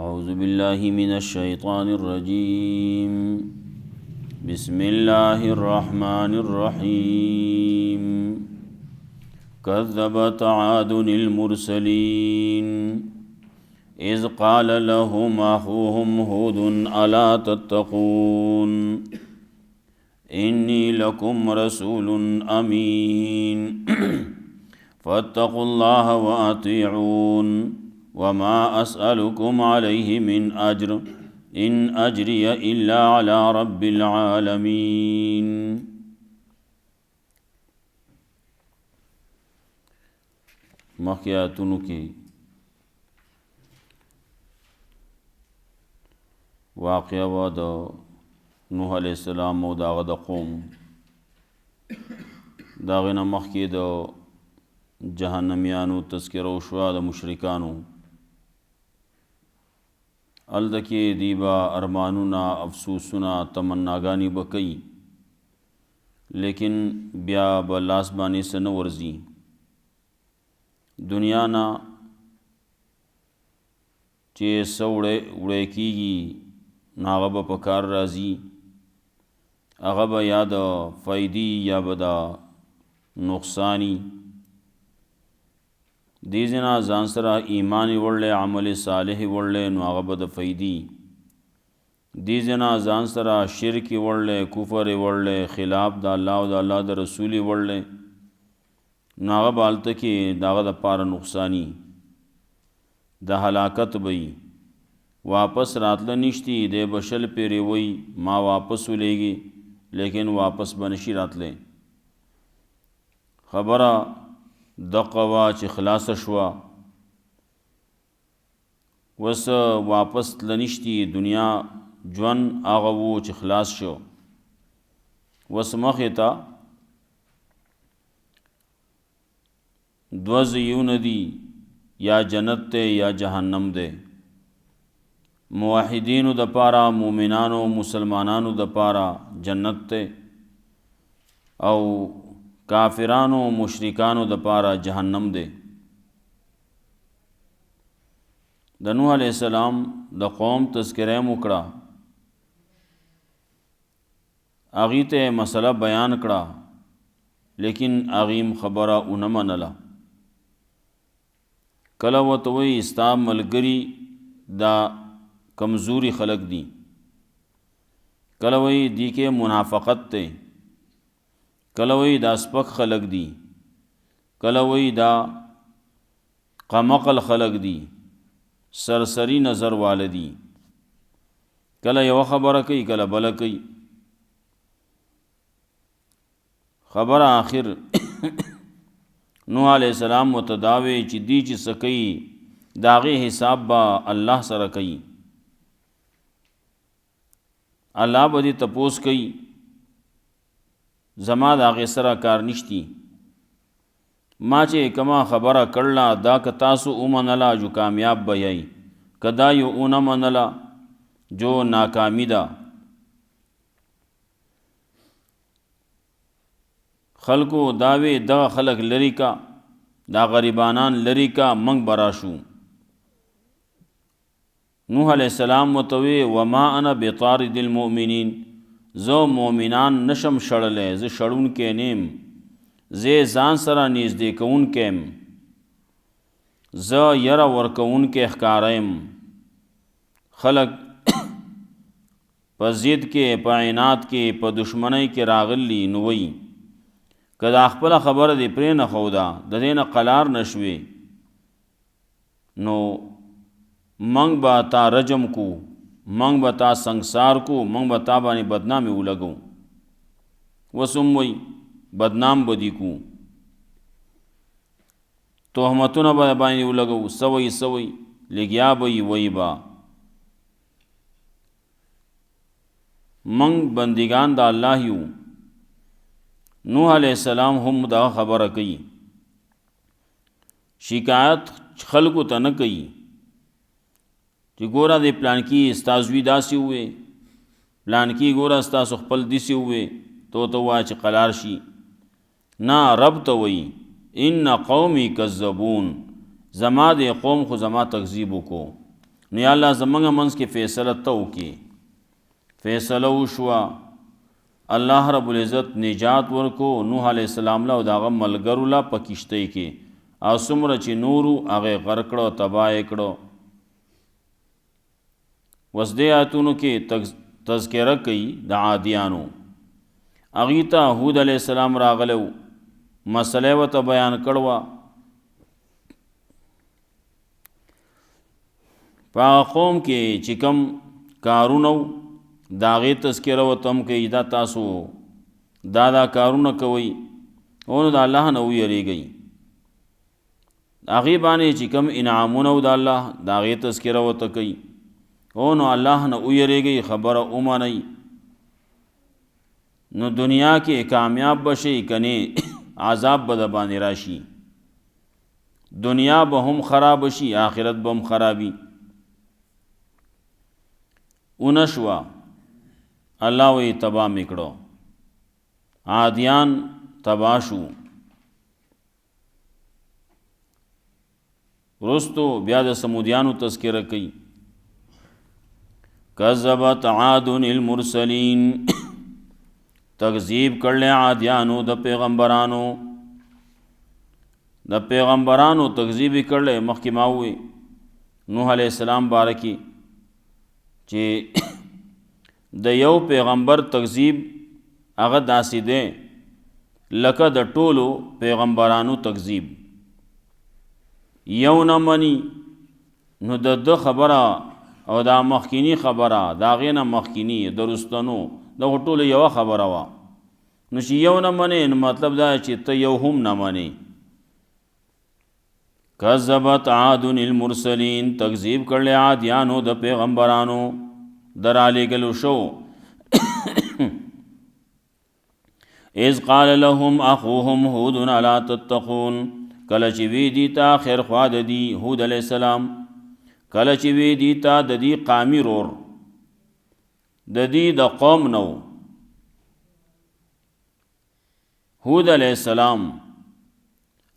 أعوذ بالله من الشيطان الرجيم بسم الله الرحمن الرحيم كذبت عاد المرسلين إذ قال لهم أخوهم هود ألا تتقون إني لكم رسول أمين فاتقوا الله وأطيعون وما أسألكم عليه من أجر إن أجري إلا على رب العالمين. مخکې آیاتونو کې واقعه وه د نوح علیه السلام او د هغه د قوم. د هغې نه مخکې د جهنمیانو تذکره وشوه، د مشرکانو. هلته کې دوی به ارمانونه، افسوسونه، تمناګانې به کوي، لیکن بیا به لاس باندې څه نه ورځي. دنیا نه چې څه وړی کېږي نو هغه به په کار راځي، هغه به یا د فایدې یا به د نقصانی. دې ځای نه ځان سره ایمان یې وړلی، عمل صالح یې وړلی، نو هغه به د فایدې. دې ځای نه ځان سره شرک یې وړلی، کفر یې وړلی، خلاف د الله او د الله د رسول یې وړلی، نو هغه به هلته کې د هغه دپاره نقصاني، د هلاکت به وي. واپس راتله نشتی، دی به شل پیرې وی ما واپس ولیږي، لیکن واپس به نشي راتلی. خبره دقه وه چې خلاصه شوه، اوس واپس تله نشتی. دنیا ژوند هغه و چې خلاص شو. اوس مخې ته دوه ځایونه دي، یا جنت دی یا جهنم دی. موحدینو دپاره، مومنانو مسلمانانو دپاره جنت دی، او کافرانو مشرکانو دپاره جهنم دی. د نوح علیه السلام د قوم تذکره یې وکړه، هغې ته یې مسله بیان کړه، لیکن هغې خبره ونه منله. کله ورته وایي ستا ملګري دا کمزوري خلق دي، کله وایي دې کې منافقت دی، کله وایي دا سپک خلق دي، کله وایي دا قمقل خلق دي، سرسری نظر والدي. کله یو خبره کوي، کله بله کوي. خبره آخر نوح علیہ السلام متداوی چې دی چې څه کوي د هغې حساب به الله سره کوي. الله به دې تپوس کوي، زما د هغې سره کار نشتی. ما چې کما خبره کړله دا که تاسو ومنله جو کامیاب به یئ، که دا یو ونه منله جو ناکامی ده. خلکو داوی دغه خلق لري کا، دا غریبانان لري کا، منگ براشو. نوح علیہ السلام وتوی وما انا بطارد المؤمنین، زه مؤمنان نشم شړلی، زه شړونکی نیم، زه ځان سره نږدې کوونکی یم، زه یره ورکوونکی ښکاره یم. خلق په ضد کې، په عناد کې، په دشمنۍ کې راغلی نو وی که دا خپله خبره دې پرې نه ښوده، د دې نه قلار نه شوې، نو منګ به تا رجم کو، منګ به تا سنگسار کو، منګ به تا باندې بدنامي ولګو. اوس هم وی بدنام به دې کو، تهمتونه به باندې ولګو، سوی سوی لګیا به یې وی به. منګ بندگان د الله یو. نوح علیہ السلام هم دا خبره کوي، شکایت خلکو ته نه کوي چې ګوره د پلانکي استازوي داسې ووې، پلانکي ګوره ستاسو خپل داسې ووې، تو ته ووایه چې قلار شي. نه، رب ته وایي ان قومی کذبون، زما د قوم خو زما تکذیب وکړو، نو یا الله زمونږ منځ کې فیصله ته وکړي. فیصله وشوه، الله رب العزت نجات ورکو نوح علیہ السلام له او د هغه ملګرو له په کشتۍ کې، او څومره چې نورو هغه یې غرق کړو، تباه یې کړو. اوس دې آیتونو کې تذکره کوي د عادیانو. هغوی ته هود علیہ السلام راغلی و، مسله یې ورته بیان کړوه. په هغه قوم کې چې کوم کارونه و د هغې تذکره ورته هم کوي، دا تاسو دا کارونه کوئ او نو د الله نه ویریږئ. هغې باندې چې کوم انعامونه و د الله د هغې تذکره ورته کوي، او نو الله نه ویریږئ، خبره ومنئ. نو دنیا کې کامیاب بشئ کنی عذاب به د باندې راشي. دنیا به هم خراب شي، آخرت به هم خرابي. اونشوا الله وی تباه میکړو، عادیان تباه شو. وروستو بیا د سمودیانو تذکره کوي. کذبت عاد المرسلین، تکذیب کړل عادیانو د پیغمبرانو. د پیغمبرانو تکذیب کړل. مخکې ما وی نوح علیہ السلام بارکی چې د یو پیغمبر تکذیب هغه داسې دی لکه د ټولو پیغمبرانو تکذیب. یو نه مني نو د خبره او دا مخکینی خبره د هغې نه مخکینی د رستنو دغه ټولو یوه خبره وه. نو چې یو نه منې نو مطلب دا چې ته یو هم نه منې. کذبت عاد المرسلین، تکذیب کړل عادیانو د پیغمبرانو درالېږلو شو. اذ قال لهم اخوهم هود الا تتقون، کله چې وی دی تا خیر خوا د دی هود علیہ السلام، کله چې وی دی تا د دی قامی رور د دی د قوم نو هود علیہ السلام،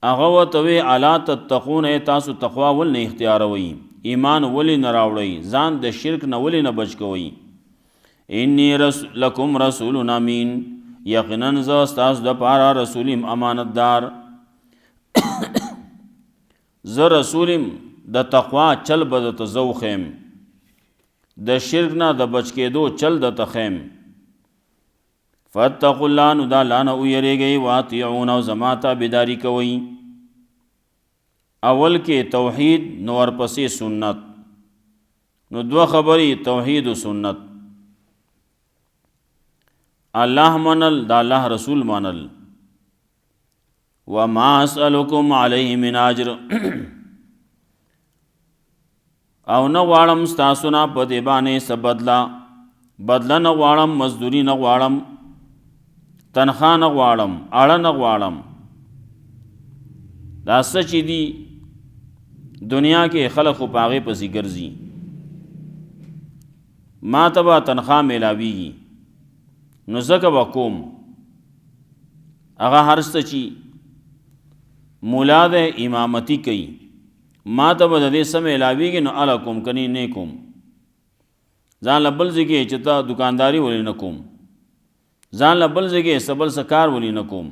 هغه ورته وی الا تتقون، تاسو تقوا ول نه اختیاروئ، ایمان ولی نه راوړئ، ځان د شرک نه ولی نه بچ کوئ. انی لکم رسول امین، یقینا زه ستاسو دپاره رسول یم امانتدار. زه رسول یم، د تقوا چل به درته زه وښیم، د شرک نه د بچ کېدو چل درته ښیم. فاتقوا الله، نو د الله نه ویریږئ، واطیعون، او زما تابعداري کوئ. اول کې توحید نو ورپسې سنت، نو دوه خبرې توحید و سنت. الله منل، د الله رسول منل. وما اسألکم علیه من اجر، او نه غواړم ستاسو نه په دې باندې څه بدله نه غواړم، مزدوري نه غواړم، تنخوا نه غواړم، اړه نه غواړم. دا څه چې دي دنیا کې خلق خو په هغې پسې ګرځي، ما ته به تنخوا میلاویږي نو ځکه به کوم. هغه هر څه چې مولا د امامتي کوي، ما ته به د دې څه میلاویږي نو اله کوم، کنی نه کوم. ځان له بل ځای کې چې ته دکانداري ولې نه کوم، ځان له بل ځای کې څه بل څه کار ولې نه کوم.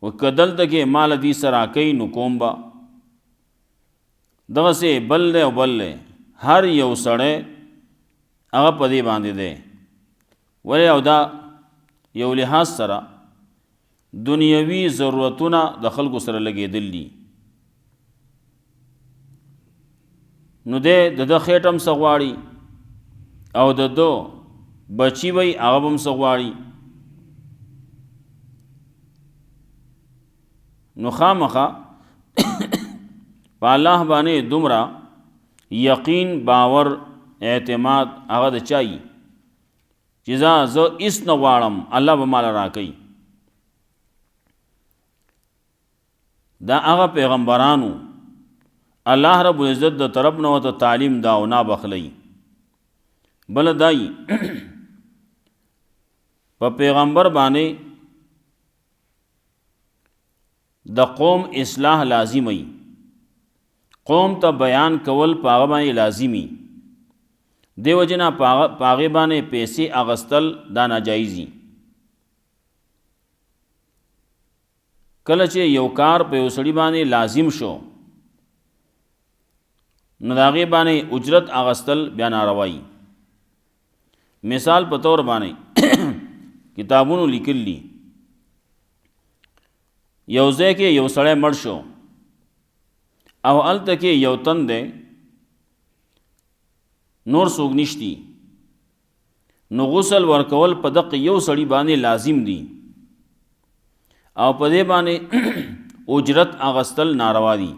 و که دلته کې مال دې سره کوي نو کوم به. دغسې بل دی او بل دی، هر یو سړی هغه په دې باندې دی. ولې او دا یو لحاظ سره دنیوي ضرورتونه د خلکو سره لګېدل دي. نو دی د ده خېټه هم څه غواړي او د ده بچي وی هغه به هم څه غواړي. نو خامخا په الله باندې دومره یقین، باور، اعتماد هغه د چایي چې زه هیڅ نه غواړم، الله به ماله راکوي. دا هغه پیغمبرانو الله رب العزت د طرف نه ورته تعلیم دا او نه بخلی. بل دای په پیغمبر باندې د قوم اصلاح لازمي، قوم ته بیان کول پاغه باندې لازمی دیو جنا پاغه باندې پیسې اغستل دا ناجایزي کله چې یو کار په یو سړي باندې لازم شو نو د هغې باندې اجرت اغستل بیا ناروايي مثال په طور باندې کتابونو لیکلی یو ځای کې یو سړی مړ شو او هلته کې یو تن دی نور څوک نشتی نو غسل ورکول په دقه یو سړي باندې لازم دی او په دې باندې اجرت اغستل ناروا دي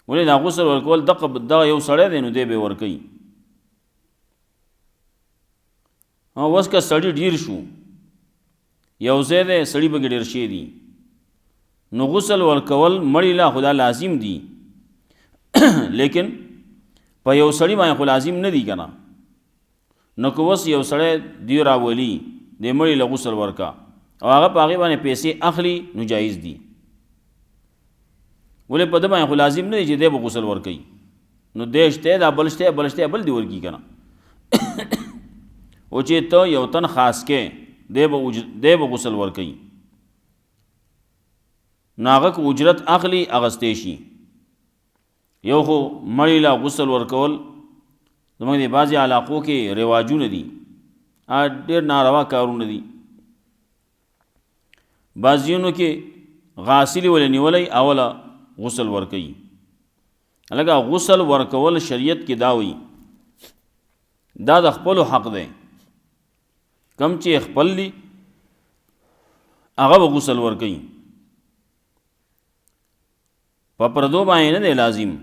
ولې دا غسل ورکول دغه یو سړی دی نو دی به ورکوي اوس که سړي ډیر شو یو ځای دی سړي به ډیر شي دي نو غسل ورکول مړی لا خدا لازم دي لیکن په یو سړي باندې خو لازم نه دي کنه نو که اوس یو سړی دی راولي د مړی له غسل ورکا او هغه په هغې باندې پیسې اخلي نو جایز دي ولې په ده باندې خو لازم نه دی چې دی به غسل ورکوي نو دی شته دا بل شته بل شته بل دی ورکي که نه او چې ته یو تن خاص کې دی به غسل ورکوي نو هغه که اجرت اخلي اغستی شي یو خو مړی له غسل ورکول زموږ د بعضې علاقو کې رواجونه دي ډېر ناروا کارونه دي بعضیونو کې غاسلی ولې نیولی اوله غسل ورکوي لکه غسل ورکول شریعت کې دا وي دا د خپلو حق دی کم چې خپل دي هغه به غسل ورکوي په پردو باندې نه دی لازم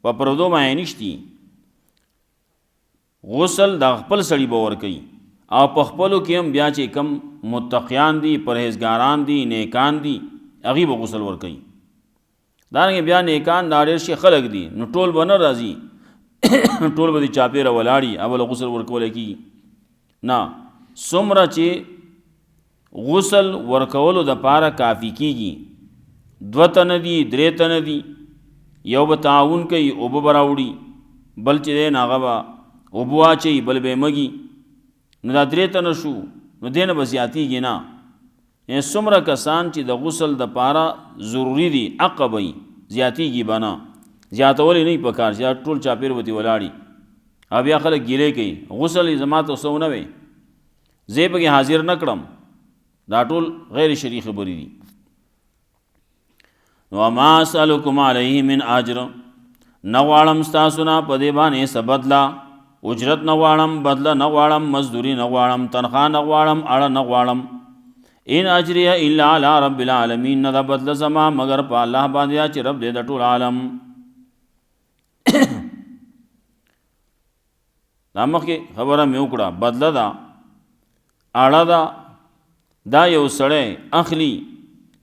په پردو باندې نشتی غسل د خپل سړي به ورکوي او په خپلو کې هم بیا چې کم متقیان دي پرهیزګاران دي نیکان دي هغې به غسل ورکوي دارنګې بیا نیکان دا ډېر شي خلک دي نو ټول به نه راځي ټول به د چاپېره ولاړي اوله غسل ورکولی کېږي نه څومره چې غسل ورکولو دپاره کافي کېږي 2 تنه دي 3 تنه دي یو به تعاون کوي اوبه به راوړي بل چې دی نو هغه به اوبه واچوي بل به یې مږي نو دا 3 تنه شو نو دی نه به زیاتېږي نه یعنې څومره کسان چې د غسل دپاره ضروري دي حقه به وي زیاتېږي به نه زیاتول یې نه وي په کار چې ټول چاپېر به ترې ولاړي او بیا خلک ګیلې کوي غسل یې زما ته څه ونه وی زه یې پکې حاضر نه کړم دا ټول غیر شرعي خبرې دي وما اسألكم علیه من اجر نغواړم ستاسو نه په دې باندې څه بدله اجرت نه غواړم بدله نه غواړم مزدوري نه غواړم تنخواه نه غواړم اړه نه غواړم ان اجریه الا علی رب العالمین نه دا بدله زما مگر په الله باندې چې رب دې د ټول عالم دا مخکې خبره مې وکړه بدله ده اړه ده دا یو سړی اخلي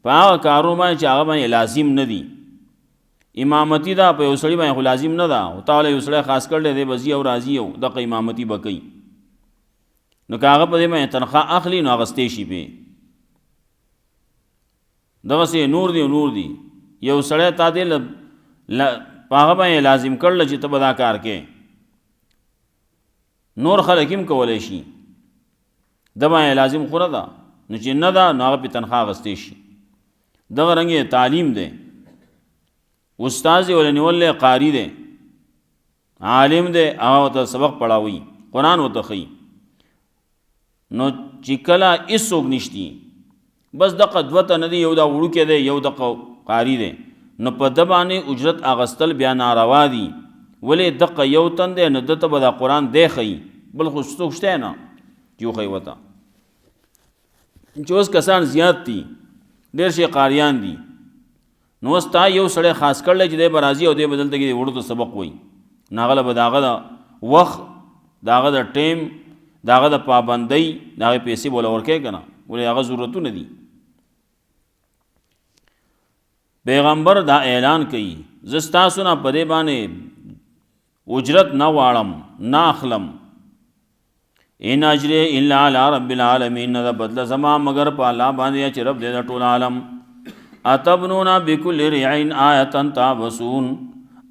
په هغه کارو باندې چې هغه باندې لازم نه دي امامتي دا په یو سړي باندې خو لازم نه ده او تا له یو سړی خاص کړلی دی به ځي او راځي او دغه امامتي به کوي نو که هغه په دې باندې تنخواه اخلي نو اخیستی شي پې دغسې نور دی نور دی یو سړی تا دې په هغه باندې لازم کړله چې ته به دا کار کې نور خلک هم کولی شي د باندې لازم خو نه ده نو چې نه ده نو هغه پې تنخواه اخیستی شي دغه رنګ تعلیم دی استاذ یې ولې نیولی قاري دی عالم دی هغه ورته سبق پړاوي قرآن ورته ښیي نو چې کله هېڅوک نشتی بس دغه 2 تنه دي یو دا وړوکی دی یو دغه قاري دی نو په ده باندې اجرت اغستل بیا ناروا دي ولې دغه یو تن دی نو ده ته به دا قرآن دی ښیي بل خو څوک شته نه چې وښیي ورته چې اوس کسان زیات دي ډېر شي قاریان دي نو اوس تا یو سړی خاص کړلی چې دی به راځي او دی به دلته کې وړو ته سبق وایي نو هغه له به د هغه د وخت د هغه د ټیم د هغه د پابندۍ د هغې پیسې به له ورکوې که نه ولې هغه ضرورتونه دي پیغمبر دا اعلان کوي زه ستاسو نه په دې باندې اجرت نه غواړم نه اخلم ان اجری الا علی رب العالمین نه بدله زما مگر په الله باندې چې رب دې د ټول عالم اتبنون بكل ريع آیة تعبسون،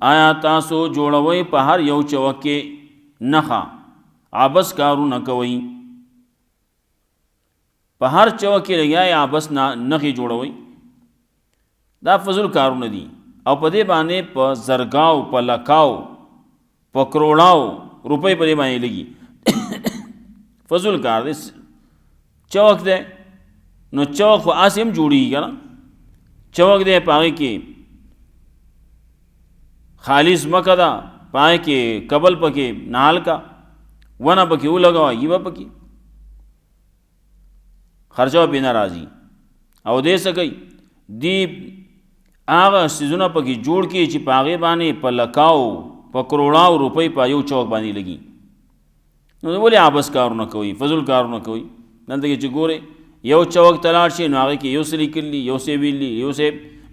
آیا تاسو جوړوي په هر یو چوک کې نخا، عبس کارونه کوي، په هر چوک کې لګیا عبس نخي جوړوي، دا فضل کارونه دي. او په دې باندې په زرګاو، په لکاو، په کروڑاو روپۍ په دې باندې لګي فضل کار دی. چوک دی نو چوک خو آسم جوړیږي که نه، چوک دی په هغې کې خالص مکه ده، په هغې کې قبل پکې نال کا ونه پکې ولګوه، یوه پکې خرچه پې نه راځي. او دې څه کوي، دی هغه څیزونه پکې جوړ کړي چې په هغې باندې په لکاو، په کروڑاو روپۍ په یو چوک باندې لګي. نو ولې عبس کارونه کوي، فضل کارونه کوي؟ دلته کې چې ګورئ یو چوک ته لاړ شي نو هغې کې یو څه لیکلي، یو څه ویلي، یو څه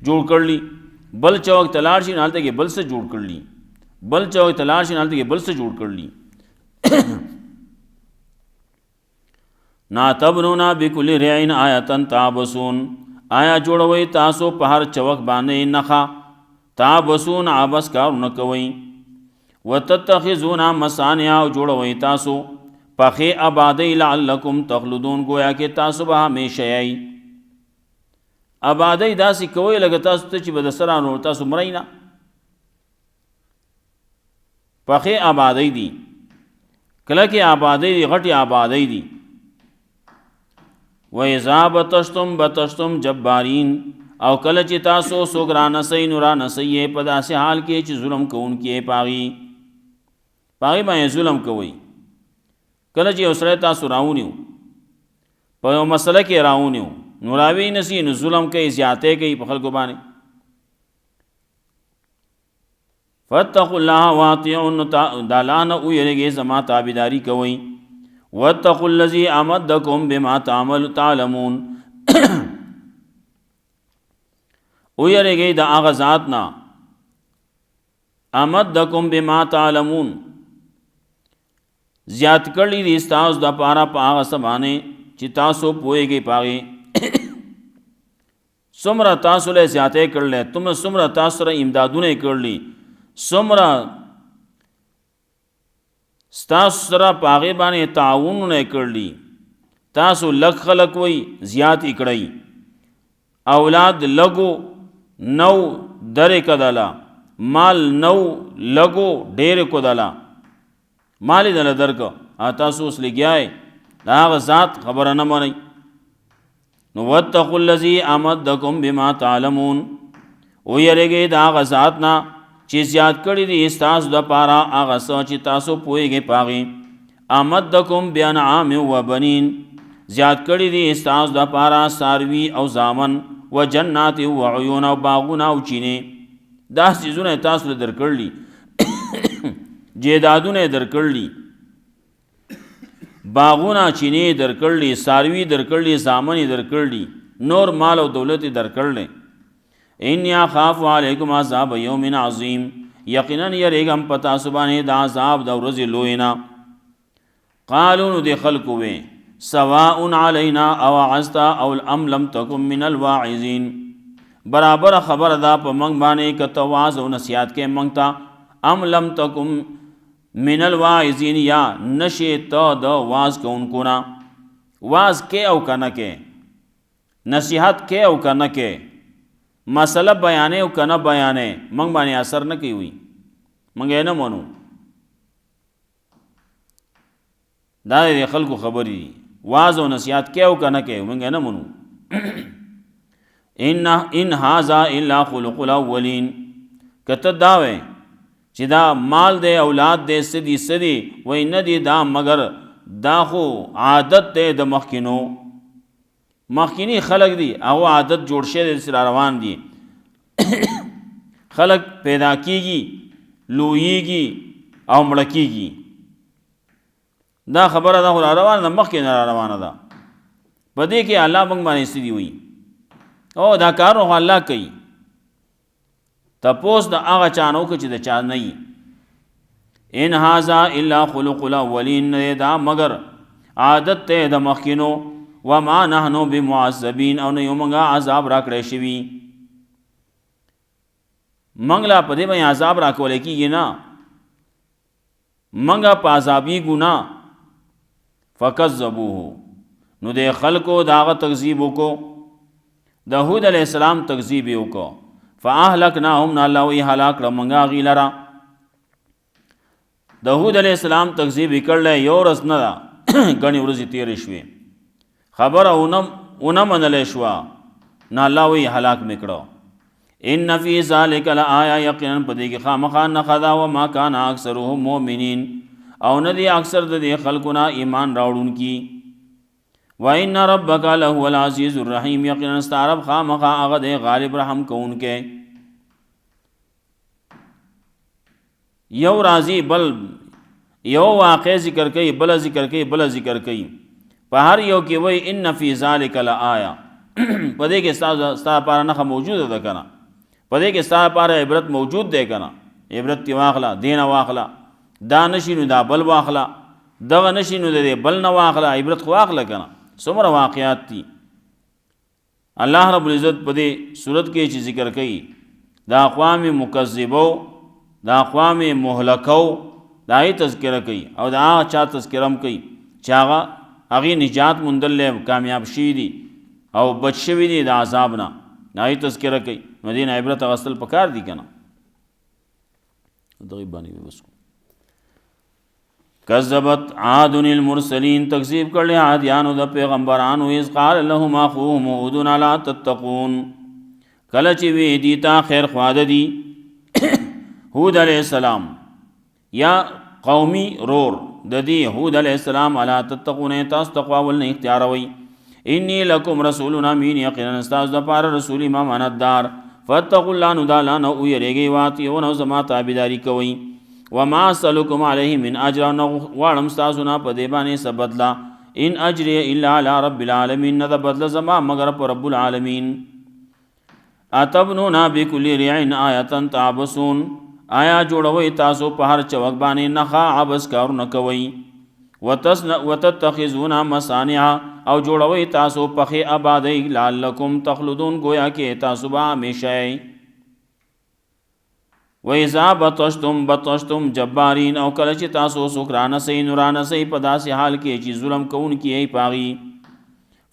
جوړ کړلي، بل چوک ته لاړ شي نو هلته کې بل څه جوړ کړلي، بل چوک ته لاړ شي نو هلته کې بل څه جوړ کړلي. نا تبنونا بكل رعین آیة تعبسون، آیا جوړوي تاسو په هر چوک باندې نخا، تعبسون عبس کارونه کوي. وتتخذون مصانع، او جوړوي تاسو پخې آبادی لعلکم تخلدون، گویا کې تاسو به همیشه یئ. آبادی داسې کوئ لکه تاسو ته چې به د سره نو تاسو مرئ نه، پخې آبادی دي، کلکې آبادی دي، غټې آبادی دي. وَإِذَا بَطَشْتُمْ بَطَشْتُمْ جَبَّارِينَ، او کله چې تاسو څوک رانسئ نو رانسئ په داسې حال کې چې ظلم کوونکي یې پاغي باندې ظلم کوئ. کله چې یو سړی تاسو راونیو، په یو مسله کې راونیو، نو راوی نسی نو ظلم کوي، زیاتې کوي په خلکو باندې. فاتقوا الله واطیعون، د الله نه ویریږئ، زما تابعداري کوئ. واتقوا الذي امدکم بما تعلمون، ویریږئ د هغه ذات نه، امدکم بما تعلمون، زیات کړي دي ستاسو دپاره په هغه څه باندې چې تاسو پوهیږئ په هغې. څومره تاسو له زیاتې کړلی، څومره تاسو سره امدادونه یې کړلي، څومره ستاسو سره په هغې باندې تعاونونه یې کړلي. تاسو لږ خلک وئ، زیات یې کړئ. اولاد لږو نو درې کدله، مال نو لږو ډېرې کدله، مال یې دله درکه، تاسو اوس لګیا یې، د هغه ذات خبره نه منئ. نو واتقوا الذي امدکم بما تعلمون، ویریږئ د هغه ذات نه چې زیات کړي دي ستاسو دپاره هغه څه چې تاسو پوهیږئ په هغې. امدکم بانعام وبنین، زیات کړي دي ستاسو دپاره څاروي او زامن، وجنات وعیون، او باغونه او چینې. دا څیزونه تاسو له درکړلي، جیدادونه یې درکړلي، باغونه چینې درکړلي، څاروي درکړلي، زامن یې درکړلي، نور مال او دولت یې درکړلی. انی اخاف علیکم عذاب یوم عظیم، یقینا یریږم په تاسو باندې د عذاب د ورځې لویې نه. قالو، نو دې خلکو وې، سواء علینا اوعظت او ام لم تکن من الواعظین، برابر خبر ده په موږ باندې که ته واعظ او نصیحت کې موږ ته، ام لم تکن من الواعظین، یا نشې ته د واعظ کوونکو نه. واعظ کې او که نه کې، نصیحت کې او که نه کې، مسله بیانې او که نه بیانې، موږ باندې اثر نه کوي، موږ یې نه منو. دا د خلکو خبرې دي، واعظ او نصیحت کې او که نه کې، موږ یې نه منو. ان هذا الا خلق الاولین، که ته دا وې چې دا مال دی، اولاد دی، سدي سدي، وای نه دی دا مگر دا خو عادت دی د مخکینو، مخکینی خلق دی، هغه عادت جوړ شوی دی، سره روان دي. خلق پیدا کیږي، لویږي او مړه کیږي، دا خبره ده، خو روانه ده، مخکې نه روانه ده. په دې کې الله موږ باندې څه دي وایي، او دا کارونه خو الله کوي. تپوس د هغه چا نه وکړه چې د چا نه وي. ان هذا الا خلق الاولین، دا مگر عادت ته د مخکینو. وما نحنو بمعذبین، او نه یو موږ عذاب راکړی شوي. منګ لا په دې باندې عذاب راکول کېږي نه، منګه په عذابي ګناه. فکذبوه، نو د خلکو داغه تکذیب وکړو، د هود علیہ السلام تکذیب وکړو. فاهلکناهم، نه الله وی هلاک کړه منګه هغوی لره. د هود علیہ السلام تکذیب یې کړلی یو ورځ نه ده، ګڼې ورځې تېرې شوې، خبره ونه منلی شوه، نه الله وی هلاک مې کړه. ان فی ذلک لآیه، یقینا په دې کې خامخا نښه ده. وما کان اکثرهم مؤمنین، او نه دی اکثر د دې خلکو نه ایمان راوړونکي. وان ربک لهو العزیز الرحیم، یقینا ستا رب خامخا هغه دی غالب رحم کوونکی. یو راضی بل یو واقع ذکر کوي، بل ذکر کوي، بل ذکر کوي، په هر یو کې وای ان فی ذلک لآیه، په دې کې ستا لپاره نښه موجوده ده که نه، په دې کې ستا لپاره عبرت موجود دی که نه. عبرت دې واخله، دې نه واخله، دا نشي نو دا بل واخله، دغه نشي نو د دې بل نه واخله، عبرت خو واخله که نه. څومره واقعات دي الله رب العزت په دې صورت کې چې ذکر کوي، د اقوام مکذبو، د اقوام مهلکو، د هغې تذکره کوي، او د هغه چا تذکره هم کوي چې هغې نجات موندلی، کامیاب شوي دي او بچ شوي دي د عذاب نه، د هغې تذکره کوي. نو دې نه عبرت اخیستل پکار دي که نه. دغې باندې بس کذبت عاد المرسلین، تکذیب کړل عادیانو د پیغمبرانو. اذ قال لهم اخوهم هود الا تتقون، کله چې وی دیتا خیر خوا د دي هود علیہ السلام یا قومی رور د دې هود علیہ السلام، الا تتقون، تاسو تقوا ول نه اختیاروي. انی لکم رسول امین، یقینا تاسو د پاره رسول امانتدار. فاتقوا الله، نو د الله نه ویریږئ، واطیعون، او زما تابعداري کوئ. وما اسألکم علیه من اجر، نه غواړم ستاسو نه په دې باندې څه بدله. ان اجریه الا علی رب العالمین، نه د بدله زما مگر په رب العالمین. اتبنون بکل ریع آیة تعبسون، آیا جوړوئ تاسو په هر چوک باندې نښه عبس کارونه کوئ. وتتخذون مصانع، او جوړوئ تاسو پخې آبادۍ، لعلکم تخلدون، گویا کې تاسو به همیشه یئ. وَإِذَا بَطَشْتُمْ جَبَّارِينَ، او کله چې تاسو څوک رانسئ نو رانسئ په داسې حال کې چې ظلم کوونکي یې پاغي.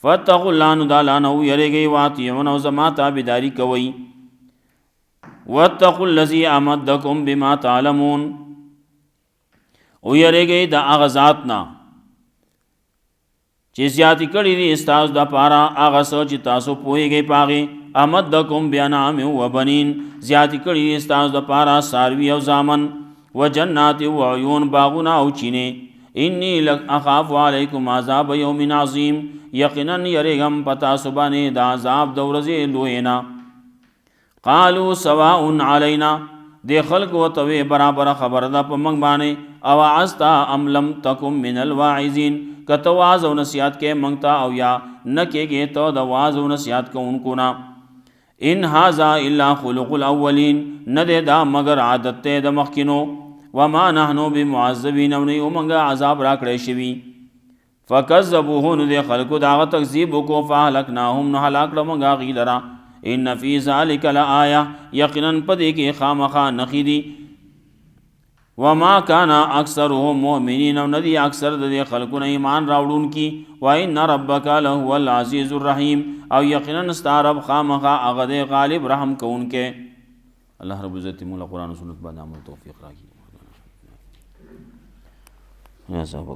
فاتقوا الله، نو د الله نه ویریږئ، واطیعون، او زما تابعداري کوئ. واتقوا الذي امدکم بما تعلمون، ویریږئ د هغه ذات نه چې زیاتې کړي دي ستاسو دپاره هغه څه چې تاسو پوهیږئ پاغې. امدکم بانعام وبنین، زیاتې کړي دي ستاسو دپاره څاروي او زامن. وجنات وعیون، باغونه او چینې. انی اخاف علیکم عذاب یوم عظیم، یقینا یریږم په تاسو باندې د عذاب د ورځې لویې نه. قالوا سواء علینا، دې خلکو ورته وې برابره خبره ده په موږ باندې. اوعظت ام لم تکن من الواعظین، که ته واعظ او نصیحت کې موږ ته، او یا نه کېږې ته د واعظ او نصیحت کوونکو نه. ان هذا الا خلق الاولین، نه دی دا مگر عادت دی د مخکینو. وما نحنو بمعذبین، او نه یو موږ عذاب راکړی شوي. فکذبوه، نو دې خلکو د هغه تکذیب وکړو. فاهلکناهم، نو هلاک کړه موږ هغوی لره. ان فی ذلک لآیه، یقینا په دې کې خامخا نښې دي. وما کان اکثرهم مؤمنین، او نه دي اکثر د دې خلکو نه ایمان راوړونکي. وان ربک لهو العزیز الرحیم، او یقینا ستا رب خامخا هغه دی غالب رحم کوونکی. الله رب العزت موږ قرآن و سنت باندې عمل توفیق راکړي. یا صاحب